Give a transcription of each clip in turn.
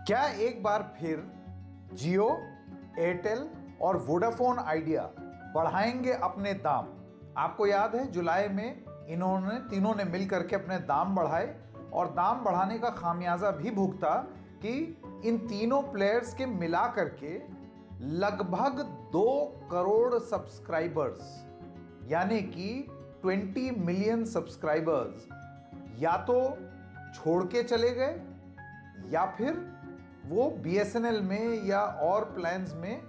क्या एक बार फिर जियो, एयरटेल और वोडाफोन आइडिया बढ़ाएंगे अपने दाम? आपको याद है जुलाई में इन्होंने तीनों ने मिलकर के अपने दाम बढ़ाए और दाम बढ़ाने का खामियाजा भी भुगता कि इन तीनों प्लेयर्स के मिला करके लगभग 2 करोड़ सब्सक्राइबर्स यानी कि 20 मिलियन सब्सक्राइबर्स या तो छोड़ के चले गए या फिर वो बीएसएनएल में या और प्लान्स में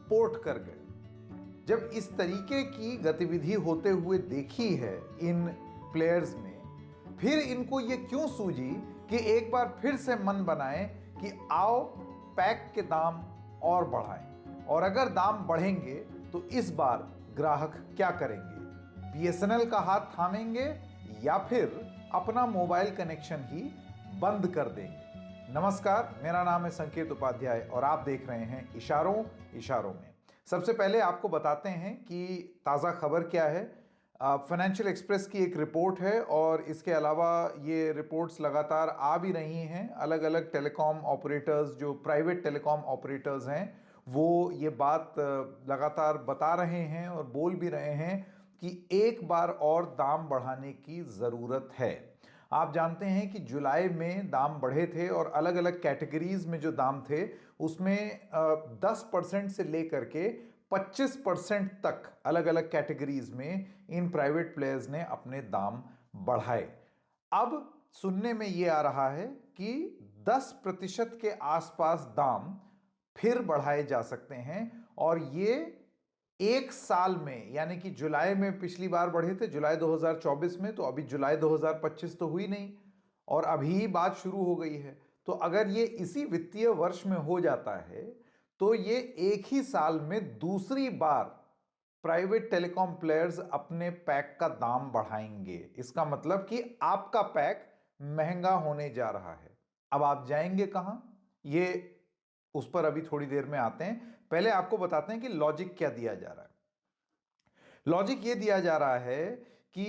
पोर्ट कर गए। जब इस तरीके की गतिविधि होते हुए देखी है इन प्लेयर्स में, फिर इनको ये क्यों सूझी कि एक बार फिर से मन बनाए कि आओ पैक के दाम और बढ़ाएं, और अगर दाम बढ़ेंगे तो इस बार ग्राहक क्या करेंगे? बीएसएनएल का हाथ थामेंगे या फिर अपना मोबाइल कनेक्शन ही बंद कर देंगे? नमस्कार, मेरा नाम है संकेत उपाध्याय और आप देख रहे हैं इशारों इशारों में। सबसे पहले आपको बताते हैं कि ताज़ा खबर क्या है। फाइनेंशियल एक्सप्रेस की एक रिपोर्ट है और इसके अलावा ये रिपोर्ट्स लगातार आ भी रही हैं। अलग अलग टेलीकॉम ऑपरेटर्स, जो प्राइवेट टेलीकॉम ऑपरेटर्स हैं, वो ये बात लगातार बता रहे हैं और बोल भी रहे हैं कि एक बार और दाम बढ़ाने की ज़रूरत है। आप जानते हैं कि जुलाई में दाम बढ़े थे और अलग अलग कैटेगरीज में जो दाम थे उसमें 10% से लेकर के 25% तक अलग अलग कैटेगरीज में इन प्राइवेट प्लेयर्स ने अपने दाम बढ़ाए। अब सुनने में ये आ रहा है कि 10% के आसपास दाम फिर बढ़ाए जा सकते हैं और ये एक साल में, यानी कि जुलाई में पिछली बार बढ़े थे जुलाई 2024 में, तो अभी जुलाई 2025 तो हुई नहीं और अभी बात शुरू हो गई है। तो अगर ये इसी वित्तीय वर्ष में हो जाता है तो ये एक ही साल में दूसरी बार प्राइवेट टेलीकॉम प्लेयर्स अपने पैक का दाम बढ़ाएंगे। इसका मतलब कि आपका पैक महंगा होने जा रहा है। अब आप जाएंगे कहां, ये उस पर अभी थोड़ी देर में आते हैं। पहले आपको बताते हैं कि लॉजिक क्या दिया जा रहा है। लॉजिक ये दिया जा रहा है कि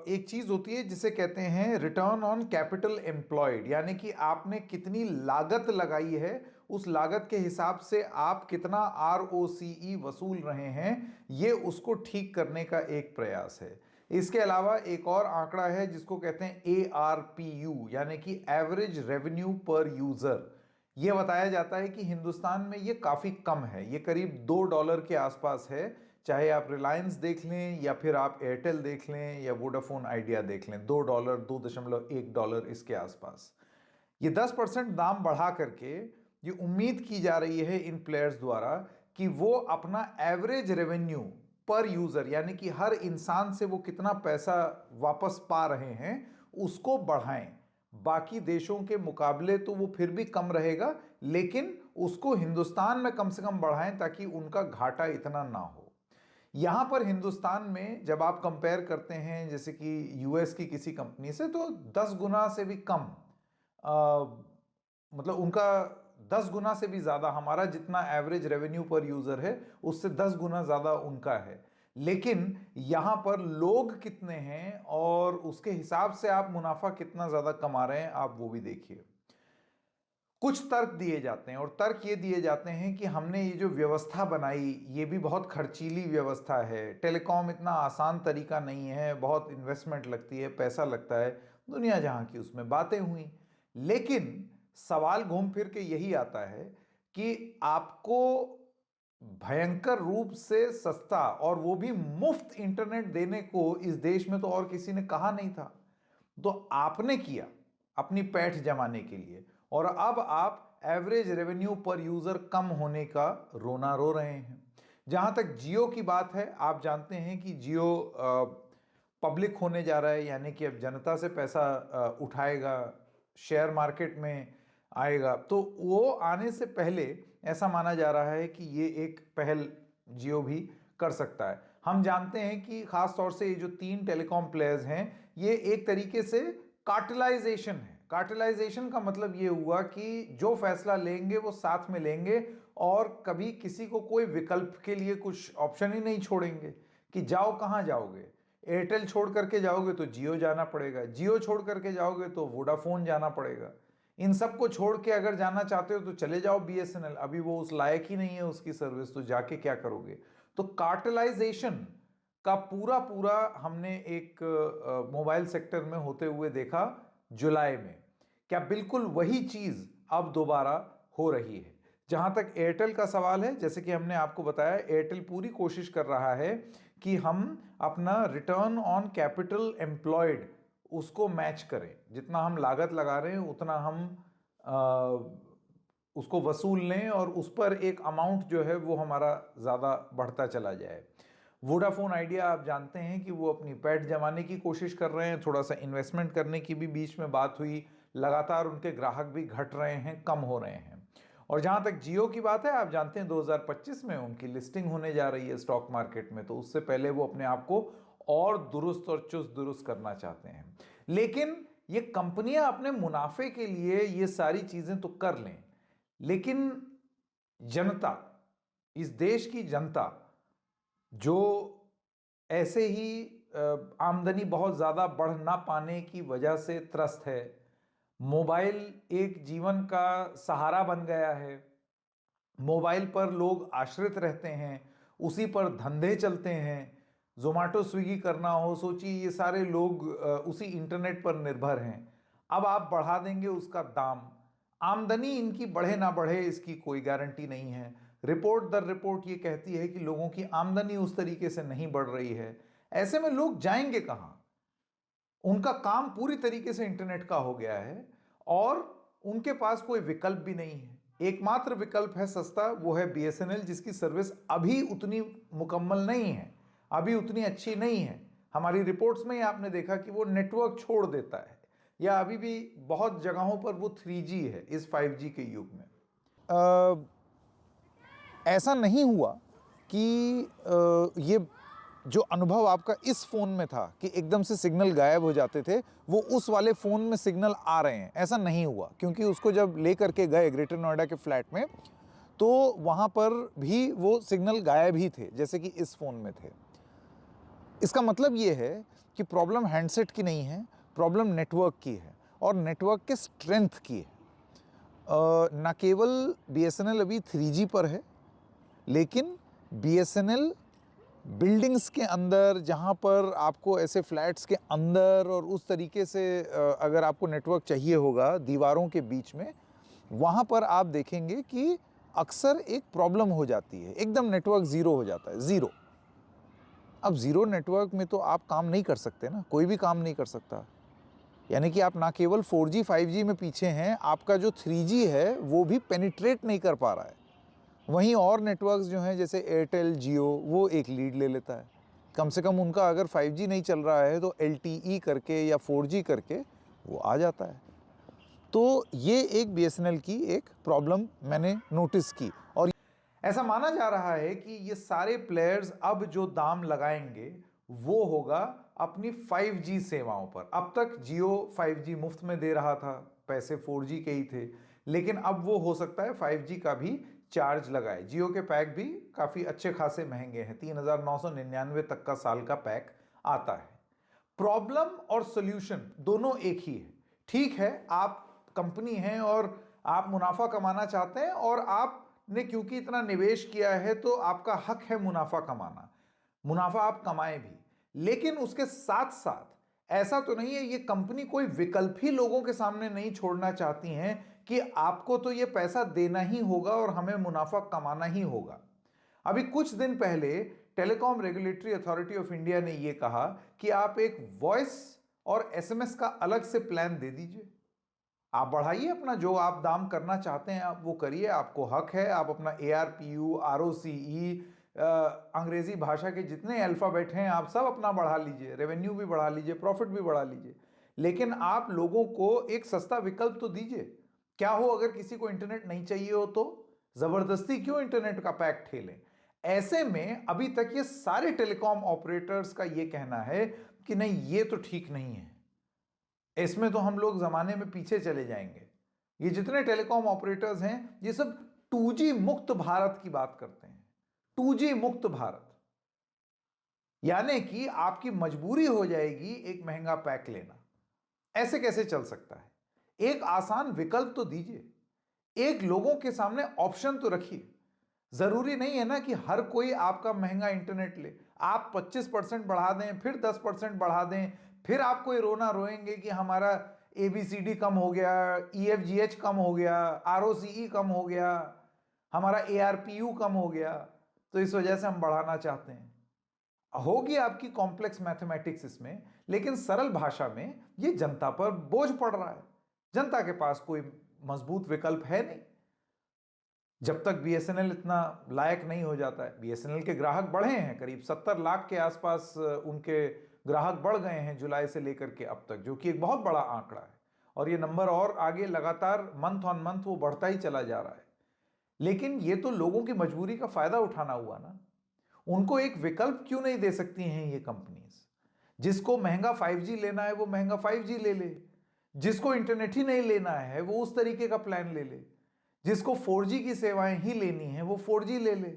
एक चीज होती है जिसे कहते हैं रिटर्न ऑन कैपिटल एम्प्लॉयड, यानी कि आपने कितनी लागत लगाई है, उस लागत के हिसाब से आप कितना आरओसीई वसूल रहे हैं, ये उसको ठीक करने का एक प्रयास है। इसके अलावा एक और आंकड़ा है जिसको कहते हैं ARPU, यानी कि एवरेज रेवेन्यू पर यूजर। यह बताया जाता है कि हिंदुस्तान में यह काफी कम है, यह करीब $2 के आसपास है। चाहे आप रिलायंस देख लें या फिर आप एयरटेल देख लें या वोडाफोन आइडिया देख लें, $2, $2.1 इसके आसपास। ये 10% दाम बढ़ा करके ये उम्मीद की जा रही है इन प्लेयर्स द्वारा कि वो अपना एवरेज रेवेन्यू पर यूजर, यानी कि हर इंसान से वो कितना पैसा वापस पा रहे हैं, उसको बढ़ाएं। बाकी देशों के मुकाबले तो वो फिर भी कम रहेगा, लेकिन उसको हिंदुस्तान में कम से कम बढ़ाएं ताकि उनका घाटा इतना ना हो। यहां पर हिंदुस्तान में जब आप कंपेयर करते हैं जैसे कि यूएस की किसी कंपनी से, तो 10 गुना से भी कम, मतलब उनका 10 गुना से भी ज्यादा, हमारा जितना एवरेज रेवेन्यू पर यूजर है उससे 10 गुना ज्यादा उनका है। लेकिन यहां पर लोग कितने हैं और उसके हिसाब से आप मुनाफा कितना ज्यादा कमा रहे हैं, आप वो भी देखिए। कुछ तर्क दिए जाते हैं और तर्क ये दिए जाते हैं कि हमने ये जो व्यवस्था बनाई ये भी बहुत खर्चीली व्यवस्था है, टेलीकॉम इतना आसान तरीका नहीं है, बहुत इन्वेस्टमेंट लगती है, पैसा लगता है, दुनिया जहां की उसमें बातें हुई। लेकिन सवाल घूम फिर के यही आता है कि आपको भयंकर रूप से सस्ता और वो भी मुफ्त इंटरनेट देने को इस देश में तो और किसी ने कहा नहीं था, तो आपने किया अपनी पैठ जमाने के लिए, और अब आप एवरेज रेवेन्यू पर यूजर कम होने का रोना रो रहे हैं। जहां तक जियो की बात है, आप जानते हैं कि जियो पब्लिक होने जा रहा है, यानी कि अब जनता से पैसा उठाएगा, शेयर मार्केट में आएगा। तो वो आने से पहले ऐसा माना जा रहा है कि ये एक पहल जियो भी कर सकता है। हम जानते हैं कि खास तौर से ये जो 3 टेलीकॉम प्लेयर्स हैं, ये एक तरीके से कार्टेलाइजेशन है। कार्टेलाइजेशन का मतलब ये हुआ कि जो फैसला लेंगे वो साथ में लेंगे और कभी किसी को कोई विकल्प के लिए कुछ ऑप्शन ही नहीं छोड़ेंगे कि जाओ कहां जाओगे। एयरटेल छोड़ करके जाओगे तो जियो जाना पड़ेगा, जियो छोड़ करके जाओगे तो वोडाफोन जाना पड़ेगा। इन सब को छोड़ के अगर जाना चाहते हो तो चले जाओ बीएसएनएल, अभी वो उस लायक ही नहीं है उसकी सर्विस, तो जाके क्या करोगे। तो कार्टेलाइजेशन का पूरा पूरा हमने एक मोबाइल सेक्टर में होते हुए देखा जुलाई में। क्या बिल्कुल वही चीज अब दोबारा हो रही है। जहां तक एयरटेल का सवाल है, जैसे कि हमने आपको बताया, एयरटेल पूरी कोशिश कर रहा है कि हम अपना रिटर्न ऑन कैपिटल एम्प्लॉयड उसको मैच करें, जितना हम लागत लगा रहे हैं उतना हम उसको वसूल लें और उस पर एक अमाउंट जो है वो हमारा ज़्यादा बढ़ता चला जाए। वोडाफोन आइडिया आप जानते हैं कि वो अपनी पैठ जमाने की कोशिश कर रहे हैं, थोड़ा सा इन्वेस्टमेंट करने की भी बीच में बात हुई, लगातार उनके ग्राहक भी घट रहे हैं, कम हो रहे हैं। और जहां तक जियो की बात है, आप जानते हैं 2025 में उनकी लिस्टिंग होने जा रही है स्टॉक मार्केट में, तो उससे पहले वो अपने आप को और दुरुस्त और चुस्त दुरुस्त करना चाहते हैं। लेकिन ये कंपनियां अपने मुनाफे के लिए ये सारी चीजें तो कर लें, लेकिन जनता, इस देश की जनता जो ऐसे ही आमदनी बहुत ज़्यादा बढ़ ना पाने की वजह से त्रस्त है, मोबाइल एक जीवन का सहारा बन गया है, मोबाइल पर लोग आश्रित रहते हैं, उसी पर धंधे चलते हैं, जोमेटो स्विगी करना हो, सोचिए ये सारे लोग उसी इंटरनेट पर निर्भर हैं। अब आप बढ़ा देंगे उसका दाम, आमदनी इनकी बढ़े ना बढ़े इसकी कोई गारंटी नहीं है। रिपोर्ट दर रिपोर्ट ये कहती है कि लोगों की आमदनी उस तरीके से नहीं बढ़ रही है। ऐसे में लोग जाएंगे कहाँ? उनका काम पूरी तरीके से इंटरनेट का हो गया है और उनके पास कोई विकल्प भी नहीं है। एकमात्र विकल्प है सस्ता, वो है बीएसएनएल, जिसकी सर्विस अभी उतनी मुकम्मल नहीं है, अभी उतनी अच्छी नहीं है। हमारी रिपोर्ट्स में ही आपने देखा कि वो नेटवर्क छोड़ देता है, या अभी भी बहुत जगहों पर वो 3G है इस 5G के युग में। ऐसा नहीं हुआ कि ये जो अनुभव आपका इस फ़ोन में था कि एकदम से सिग्नल गायब हो जाते थे, वो उस वाले फ़ोन में सिग्नल आ रहे हैं, ऐसा नहीं हुआ। क्योंकि उसको जब ले करके गए ग्रेटर नोएडा के फ्लैट में, तो वहाँ पर भी वो सिग्नल गायब ही थे जैसे कि इस फ़ोन में थे। इसका मतलब ये है कि प्रॉब्लम हैंडसेट की नहीं है, प्रॉब्लम नेटवर्क की है और नेटवर्क के स्ट्रेंथ की है। न केवल बीएसएनएल अभी 3G पर है, लेकिन बीएसएनएल बिल्डिंग्स के अंदर, जहाँ पर आपको ऐसे फ्लैट्स के अंदर और उस तरीके से अगर आपको नेटवर्क चाहिए होगा दीवारों के बीच में, वहाँ पर आप देखेंगे कि अक्सर एक प्रॉब्लम हो जाती है, एकदम नेटवर्क ज़ीरो हो जाता है, ज़ीरो। अब ज़ीरो नेटवर्क में तो आप काम नहीं कर सकते ना, कोई भी काम नहीं कर सकता। यानी कि आप ना केवल 4G 5G में पीछे हैं, आपका जो 3G है वो भी पेनिट्रेट नहीं कर पा रहा है। वहीं और नेटवर्क्स जो हैं जैसे एयरटेल, जियो, वो एक लीड ले लेता है। कम से कम उनका अगर 5G नहीं चल रहा है तो LTE करके या 4G करके वो आ जाता है। तो ये एक बीएसएनएल की एक प्रॉब्लम मैंने नोटिस की। और ऐसा माना जा रहा है कि ये सारे प्लेयर्स अब जो दाम लगाएंगे वो होगा अपनी 5G सेवाओं पर। अब तक जियो 5G मुफ्त में दे रहा था, पैसे 4G के ही थे, लेकिन अब वो हो सकता है 5G का भी चार्ज लगाए। जियो के पैक भी काफ़ी अच्छे खासे महंगे हैं, 3,999 तक का साल का पैक आता है। प्रॉब्लम और सॉल्यूशन दोनों एक ही है। ठीक है, आप कंपनी हैं और आप मुनाफा कमाना चाहते हैं और आपने क्योंकि इतना निवेश किया है तो आपका हक है मुनाफा कमाना, मुनाफा आप कमाएं भी। लेकिन उसके साथ साथ ऐसा तो नहीं है, ये कंपनी कोई विकल्प ही लोगों के सामने नहीं छोड़ना चाहती हैं कि आपको तो ये पैसा देना ही होगा और हमें मुनाफा कमाना ही होगा। अभी कुछ दिन पहले telecom regulatory authority of India ने यह कहा कि आप एक वॉइस और एसएमएस का अलग से प्लान दे दीजिए, आप बढ़ाइए अपना, जो आप दाम करना चाहते हैं आप वो करिए, आपको हक है। आप अपना ARPU, ROCE, अंग्रेजी भाषा के जितने अल्फ़ाबेट हैं आप सब अपना बढ़ा लीजिए, रेवेन्यू भी बढ़ा लीजिए, प्रॉफिट भी बढ़ा लीजिए, लेकिन आप लोगों को एक सस्ता विकल्प तो दीजिए। क्या हो अगर किसी को इंटरनेट नहीं चाहिए हो तो जबरदस्ती क्यों इंटरनेट का पैक ठेलें। ऐसे में अभी तक ये सारे टेलीकॉम ऑपरेटर्स का ये कहना है कि नहीं, ये तो ठीक नहीं है, इसमें तो हम लोग जमाने में पीछे चले जाएंगे। ये जितने टेलीकॉम ऑपरेटर्स हैं ये सब 2G मुक्त भारत की बात करते हैं, 2G मुक्त भारत, यानी कि आपकी मजबूरी हो जाएगी एक महंगा पैक लेना। ऐसे कैसे चल सकता है? एक आसान विकल्प तो दीजिए, एक लोगों के सामने ऑप्शन तो रखिए। जरूरी नहीं है ना कि हर कोई आपका महंगा इंटरनेट ले। आप 25% बढ़ा दें, फिर 10% बढ़ा दें, फिर आप कोई रोना रोएंगे कि हमारा ABCD कम हो गया, EFGH कम हो गया, ROCE कम हो गया, हमारा ARPU कम हो गया, तो इस वजह से हम बढ़ाना चाहते हैं। होगी आपकी कॉम्प्लेक्स मैथमेटिक्स इसमें, लेकिन सरल भाषा में ये जनता पर बोझ पड़ रहा है। जनता के पास कोई मजबूत विकल्प है नहीं। जब तक BSNL इतना लायक नहीं हो जाता है, BSNL के ग्राहक बढ़े हैं, करीब 70 लाख के आसपास उनके ग्राहक बढ़ गए हैं जुलाई से लेकर के अब तक, जो कि एक बहुत बड़ा आंकड़ा है। और ये नंबर और आगे लगातार मंथ ऑन मंथ वो बढ़ता ही चला जा रहा है। लेकिन ये तो लोगों की मजबूरी का फायदा उठाना हुआ ना। उनको एक विकल्प क्यों नहीं दे सकती हैं ये कंपनीज? जिसको महंगा 5G लेना है वो महंगा 5G ले ले, जिसको इंटरनेट ही नहीं लेना है वो उस तरीके का प्लान ले ले, जिसको 4G की सेवाएं ही लेनी है वो 4G ले ले।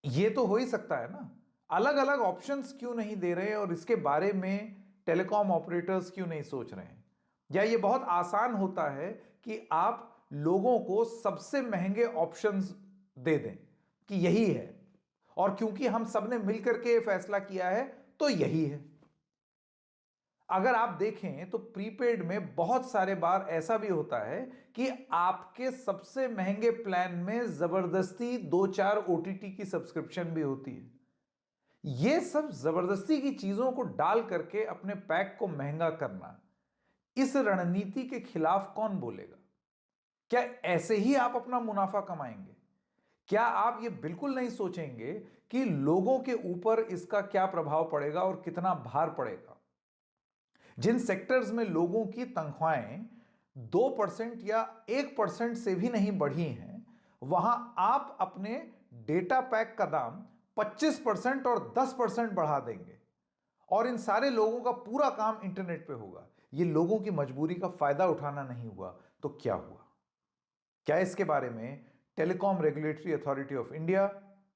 ये तो हो ही सकता है ना। अलग अलग ऑप्शंस क्यों नहीं दे रहे हैं और इसके बारे में टेलीकॉम ऑपरेटर्स क्यों नहीं सोच रहे हैं? या ये बहुत आसान होता है कि आप लोगों को सबसे महंगे ऑप्शंस दे दें कि यही है, और क्योंकि हम सबने मिलकर के फैसला किया है तो यही है। अगर आप देखें तो प्रीपेड में बहुत सारे बार ऐसा भी होता है कि आपके सबसे महंगे प्लान में जबरदस्ती 2-4 OTT की सब्सक्रिप्शन भी होती है। यह सब जबरदस्ती की चीजों को डाल करके अपने पैक को महंगा करना, इस रणनीति के खिलाफ कौन बोलेगा? क्या ऐसे ही आप अपना मुनाफा कमाएंगे? क्या आप ये बिल्कुल नहीं सोचेंगे कि लोगों के ऊपर इसका क्या प्रभाव पड़ेगा और कितना भार पड़ेगा? जिन सेक्टर्स में लोगों की तनख्वाहें 2% या 1% से भी नहीं बढ़ी हैं, वहां आप अपने डेटा पैक का दाम 25% और 10% बढ़ा देंगे और इन सारे लोगों का पूरा काम इंटरनेट पे होगा। ये लोगों की मजबूरी का फायदा उठाना नहीं हुआ तो क्या हुआ? क्या इसके बारे में telecom regulatory authority of India,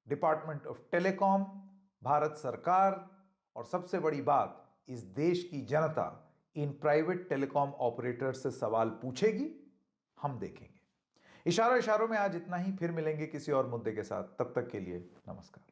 department of telecom, Bharat सरकार और सबसे बड़ी बात इस देश की जनता इन प्राइवेट टेलीकॉम ऑपरेटर से सवाल पूछेगी? हम देखेंगे। इशारों इशारों में आज इतना ही, फिर मिलेंगे किसी और मुद्दे के साथ। तब तक के लिए नमस्कार।